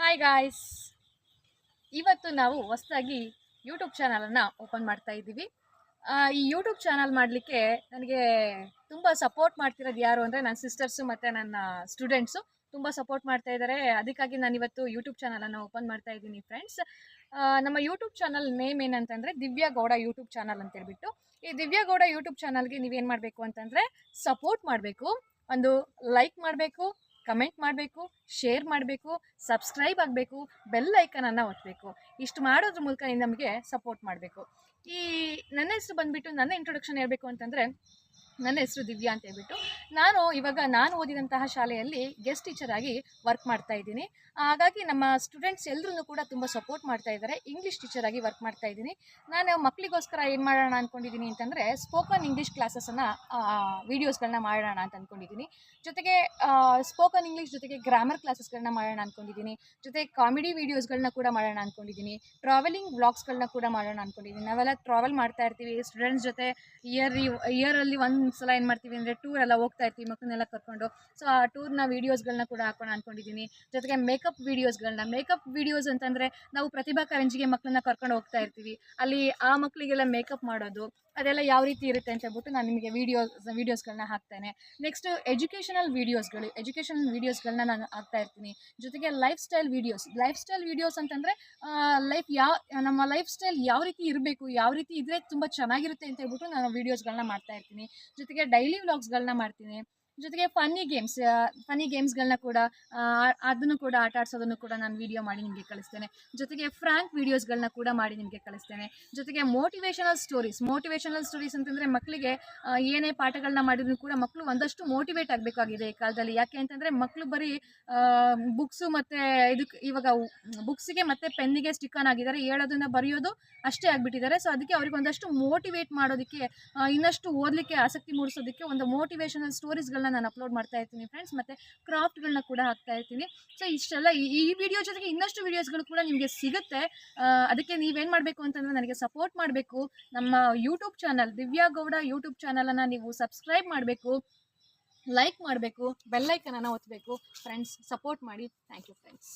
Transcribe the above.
Hi guys, ಇವತ್ತು ನಾವು ಹೊಸದಾಗಿ ಯೂಟ್ಯೂಬ್ ಚಾನಲನ್ನು ಓಪನ್ ಮಾಡ್ತಾ ಇದ್ದೀವಿ. ಈ ಯೂಟ್ಯೂಬ್ ಚಾನಲ್ ಮಾಡಲಿಕ್ಕೆ ನನಗೆ ತುಂಬ ಸಪೋರ್ಟ್ ಮಾಡ್ತಿರೋದು ಯಾರು ಅಂದರೆ ನನ್ನ ಸಿಸ್ಟರ್ಸು ಮತ್ತು ನನ್ನ ಸ್ಟೂಡೆಂಟ್ಸು ತುಂಬ ಸಪೋರ್ಟ್ ಮಾಡ್ತಾ ಇದ್ದಾರೆ. ಅದಕ್ಕಾಗಿ ನಾನು ಇವತ್ತು ಯೂಟ್ಯೂಬ್ ಚಾನಲನ್ನು ಓಪನ್ ಮಾಡ್ತಾ ಇದ್ದೀನಿ ಫ್ರೆಂಡ್ಸ್. ನಮ್ಮ ಯೂಟ್ಯೂಬ್ ಚಾನಲ್ ನೇಮ್ ಏನಂತಂದರೆ ದಿವ್ಯಾ ಗೌಡ ಯೂಟ್ಯೂಬ್ ಚಾನಲ್ ಅಂತೇಳ್ಬಿಟ್ಟು. ಈ ದಿವ್ಯಾ ಗೌಡ ಯೂಟ್ಯೂಬ್ ಚಾನಲ್ಗೆ ನೀವೇನು ಮಾಡಬೇಕು ಅಂತಂದರೆ ಸಪೋರ್ಟ್ ಮಾಡಬೇಕು, ಒಂದು ಲೈಕ್ ಮಾಡಬೇಕು, ಕಮೆಂಟ್ ಮಾಡಬೇಕು, ಶೇರ್ ಮಾಡಬೇಕು, ಸಬ್ಸ್ಕ್ರೈಬ್ ಆಗಬೇಕು, ಬೆಲ್ ಐಕನನ್ನು ಒತ್ತಬೇಕು. ಇಷ್ಟು ಮಾಡೋದ್ರ ಮೂಲಕ ನೀವು ನಮಗೆ ಸಪೋರ್ಟ್ ಮಾಡಬೇಕು. ಈ ನನ್ನ ಹೆಸರು ಬಂದುಬಿಟ್ಟು, ನನ್ನ ಇಂಟ್ರೊಡಕ್ಷನ್ ಹೇಳಬೇಕು ಅಂತಂದರೆ, ನನ್ನ ಹೆಸರು ದಿವ್ಯಾ ಅಂತ ಹೇಳ್ಬಿಟ್ಟು ನಾನು ಓದಿದಂತಹ ಶಾಲೆಯಲ್ಲಿ ಗೆಸ್ಟ್ ಟೀಚರ್ ಆಗಿ ವರ್ಕ್ ಮಾಡ್ತಾ ಇದ್ದೀನಿ. ಹಾಗಾಗಿ ನಮ್ಮ ಸ್ಟೂಡೆಂಟ್ಸ್ ಎಲ್ಲರೂ ಕೂಡ ತುಂಬ ಸಪೋರ್ಟ್ ಮಾಡ್ತಾ ಇದ್ದಾರೆ. ಇಂಗ್ಲೀಷ್ ಟೀಚರ್ ಆಗಿ ವರ್ಕ್ ಮಾಡ್ತಾ ಇದ್ದೀನಿ. ನಾನು ಮಕ್ಕಳಿಗೋಸ್ಕರ ಏನು ಮಾಡೋಣ ಅಂದ್ಕೊಂಡಿದ್ದೀನಿ ಅಂತಂದರೆ, ಸ್ಪೋಕನ್ ಇಂಗ್ಲೀಷ್ ಕ್ಲಾಸಸನ್ನು ವೀಡಿಯೋಸ್ಗಳನ್ನ ಮಾಡೋಣ ಅಂತ ಅಂದ್ಕೊಂಡಿದ್ದೀನಿ. ಜೊತೆಗೆ ಸ್ಪೋಕನ್ ಇಂಗ್ಲೀಷ್ ಜೊತೆಗೆ ಗ್ರಾಮರ್ ಕ್ಲಾಸಸ್ಗಳನ್ನ ಮಾಡೋಣ ಅಂದ್ಕೊಂಡಿದ್ದೀನಿ. ಜೊತೆಗೆ ಕಾಮಿಡಿ ವೀಡಿಯೋಸ್ಗಳನ್ನ ಕೂಡ ಮಾಡೋಣ ಅಂದ್ಕೊಂಡಿದ್ದೀನಿ. ಟ್ರಾವೆಲಿಂಗ್ ವ್ಲಾಗ್ಸ್ಗಳನ್ನ ಕೂಡ ಮಾಡೋಣ ಅಂದ್ಕೊಂಡಿದ್ದೀನಿ. ನಾವೆಲ್ಲ ಟ್ರಾವೆಲ್ ಮಾಡ್ತಾ ಇರ್ತೀವಿ ಸ್ಟೂಡೆಂಟ್ಸ್ ಜೊತೆ. ಇಯರಲ್ಲಿ ಒಂದು ಸಲ ಏನು ಮಾಡ್ತೀವಿ ಅಂದರೆ ಟೂರ್ ಎಲ್ಲ ಹೋಗ್ತಾ ಇರ್ತೀವಿ ಮಕ್ಕಳನ್ನೆಲ್ಲ ಕರ್ಕೊಂಡು. ಸೊ ಆ ಟೂರ್ನ ವೀಡಿಯೋಸ್ಗಳನ್ನ ಕೂಡ ಹಾಕೋಣ ಅಂದ್ಕೊಂಡಿದ್ದೀನಿ. ಜೊತೆಗೆ ಮೇಕಪ್ ವೀಡಿಯೋಸ್ ಅಂತಂದರೆ, ನಾವು ಪ್ರತಿಭಾ ಕಾರಂಜಿಗೆ ಮಕ್ಕಳನ್ನ ಕರ್ಕೊಂಡು ಹೋಗ್ತಾ ಇರ್ತೀವಿ. ಅಲ್ಲಿ ಆ ಮಕ್ಕಳಿಗೆಲ್ಲ ಮೇಕಪ್ ಮಾಡೋದು ಅದೆಲ್ಲ ಯಾವ ರೀತಿ ಇರುತ್ತೆ ಅಂತ ಹೇಳ್ಬಿಟ್ಟು ನಾನು ನಿಮಗೆ ವೀಡಿಯೋಸ್ಗಳನ್ನ ಹಾಕ್ತೇನೆ. ನೆಕ್ಸ್ಟ್ ಎಜುಕೇಷನಲ್ ವೀಡಿಯೋಸ್ಗಳನ್ನ ನಾನು ಹಾಕ್ತಾ ಇರ್ತೀನಿ. ಜೊತೆಗೆ ಲೈಫ್ ಸ್ಟೈಲ್ ವೀಡಿಯೋಸ್ ಅಂತಂದರೆ, ನಮ್ಮ ಲೈಫ್ ಸ್ಟೈಲ್ ಯಾವ ರೀತಿ ಇರಬೇಕು, ಯಾವ ರೀತಿ ಇದ್ದರೆ ತುಂಬ ಚೆನ್ನಾಗಿರುತ್ತೆ ಅಂತ ಹೇಳ್ಬಿಟ್ಟು ನಾನು ವೀಡಿಯೋಸ್ಗಳನ್ನ ಮಾಡ್ತಾ ಇರ್ತೀನಿ. ಜೊತೆಗೆ ಡೈಲಿ ವ್ಲಾಗ್ಸ್ಗಳನ್ನ ಮಾಡ್ತೀನಿ. ಜೊತೆಗೆ ಫನ್ನಿ ಗೇಮ್ಸ್ಗಳನ್ನ ಕೂಡ ಅದನ್ನು ಕೂಡ ಆಟ ಆಡ್ಸೋದನ್ನು ಕೂಡ ನಾನು ವೀಡಿಯೋ ಮಾಡಿ ನಿಮಗೆ ಕಳಿಸ್ತೇನೆ. ಜೊತೆಗೆ ಫ್ರ್ಯಾಂಕ್ ವೀಡಿಯೋಸ್ಗಳನ್ನ ಕೂಡ ಮಾಡಿ ನಿಮಗೆ ಕಳಿಸ್ತೇನೆ. ಜೊತೆಗೆ ಮೋಟಿವೇಶನಲ್ ಸ್ಟೋರೀಸ್ ಅಂತಂದರೆ, ಮಕ್ಕಳಿಗೆ ಏನೇ ಪಾಠಗಳನ್ನ ಮಾಡಿದ್ರು ಕೂಡ ಮಕ್ಕಳು ಒಂದಷ್ಟು ಮೋಟಿವೇಟ್ ಆಗಬೇಕಾಗಿದೆ ಈ ಕಾಲದಲ್ಲಿ. ಯಾಕೆ ಅಂತಂದರೆ, ಮಕ್ಕಳು ಬರೀ ಬುಕ್ಸು ಮತ್ತು ಇವಾಗ ಬುಕ್ಸಿಗೆ ಮತ್ತು ಪೆನ್ನಿಗೆ ಸ್ಟಿಕ್ ಆನ್ ಆಗಿದ್ದಾರೆ, ಹೇಳೋದನ್ನು ಬರೆಯೋದು ಅಷ್ಟೇ ಆಗಿಬಿಟ್ಟಿದ್ದಾರೆ. ಸೊ ಅದಕ್ಕೆ ಅವ್ರಿಗೆ ಒಂದಷ್ಟು ಮೋಟಿವೇಟ್ ಮಾಡೋದಕ್ಕೆ, ಇನ್ನಷ್ಟು ಓದಲಿಕ್ಕೆ ಆಸಕ್ತಿ ಮೂಡಿಸೋದಕ್ಕೆ ಒಂದು ಮೋಟಿವೇಶನಲ್ ಸ್ಟೋರೀಸ್ಗಳನ್ನ ನಾನು ಅಪ್ಲೋಡ್ ಮಾಡ್ತಾ ಇರ್ತೀನಿ ಫ್ರೆಂಡ್ಸ್. ಮತ್ತು ಕ್ರಾಫ್ಟ್ಗಳನ್ನ ಕೂಡ ಹಾಕ್ತಾ ಇರ್ತೀನಿ. ಸೊ ಇಷ್ಟೆಲ್ಲ ಈ ವಿಡಿಯೋ ಜೊತೆಗೆ ಇನ್ನಷ್ಟು ವೀಡಿಯೋಸ್ಗಳು ಕೂಡ ನಿಮಗೆ ಸಿಗುತ್ತೆ. ಅದಕ್ಕೆ ನೀವೇನು ಮಾಡಬೇಕು ಅಂತಂದರೆ, ನನಗೆ ಸಪೋರ್ಟ್ ಮಾಡಬೇಕು. ನಮ್ಮ YouTube channel Divya Gowda YouTube ಚಾನಲನ್ನು ನೀವು ಸಬ್ಸ್ಕ್ರೈಬ್ ಮಾಡಬೇಕು, ಲೈಕ್ ಮಾಡಬೇಕು, ಬೆಲ್ ಐಕನನ್ನು ಒತ್ತಬೇಕು ಫ್ರೆಂಡ್ಸ್. ಸಪೋರ್ಟ್ ಮಾಡಿ. Thank you friends.